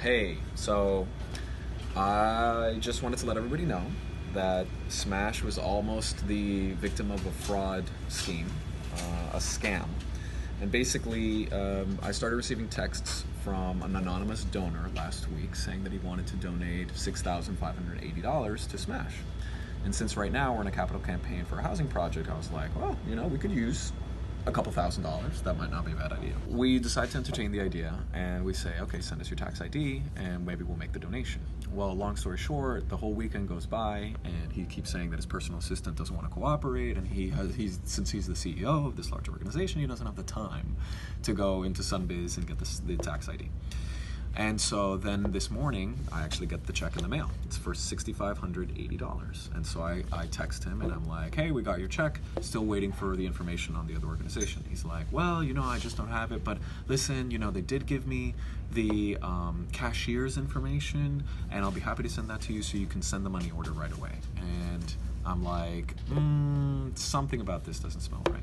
Hey, so I just wanted to let everybody know that Smash was almost the victim of a fraud scheme, a scam. And basically, I started receiving texts from an anonymous donor last week saying that he wanted to donate $6,580 to Smash. And since right now we're in a capital campaign for a housing project, I was like, well, we could use a couple $1,000s. That might not be a bad idea. We decide to entertain the idea and we say, okay, send us your tax ID and maybe we'll make the donation. Well, long story short, the whole weekend goes by and he keeps saying that his personal assistant doesn't want to cooperate, and since he's the CEO of this large organization, he doesn't have the time to go into Sunbiz and get the tax ID. And so then this morning, I actually get the check in the mail. It's for $6,580. And so I text him and I'm like, hey, we got your check. Still waiting for the information on the other organization. He's like, well, I just don't have it. But listen, they did give me the cashier's information, and I'll be happy to send that to you so you can send the money order right away. And I'm like, something about this doesn't smell right.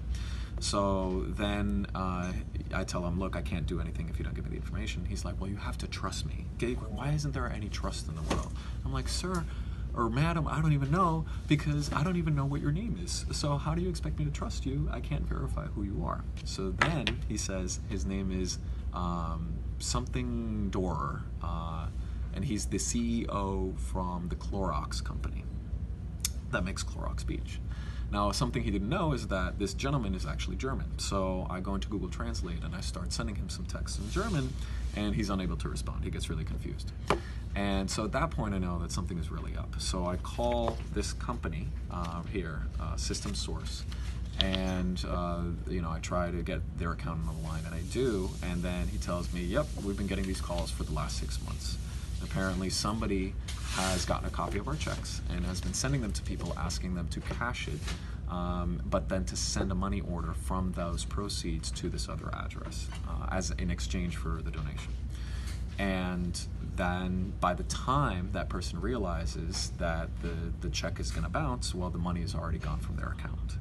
So then I tell him, look, I can't do anything if you don't give me the information. He's like, well, you have to trust me. Why isn't there any trust in the world? I'm like, sir or madam, I don't even know, because I don't even know what your name is. So how do you expect me to trust you? I can't verify who you are. So then he says his name is something Dorer, and he's the CEO from the Clorox company that makes Clorox bleach. Now, something he didn't know is that this gentleman is actually German. So I go into Google Translate and I start sending him some texts in German, and he's unable to respond. He gets really confused. And so at that point, I know that something is really up. So I call this company here, System Source, and I try to get their accountant on the line, and I do. And then he tells me, yep, we've been getting these calls for the last 6 months. Apparently somebody has gotten a copy of our checks and has been sending them to people, asking them to cash it, but then to send a money order from those proceeds to this other address as in exchange for the donation. And then by the time that person realizes that the check is going to bounce, well, the money is already gone from their account.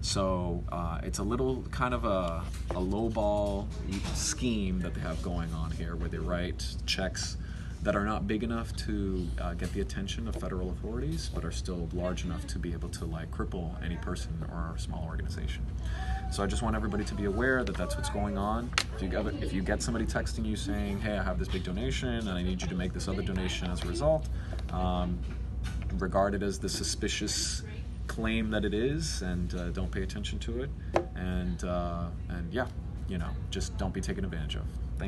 So it's a little kind of a lowball scheme that they have going on here, where they write checks that are not big enough to get the attention of federal authorities, but are still large enough to be able to cripple any person or small organization. So I just want everybody to be aware that that's what's going on. If you get somebody texting you saying, hey, I have this big donation and I need you to make this other donation as a result, regard it as the suspicious claim that it is, and don't pay attention to it, and yeah, just don't be taken advantage of.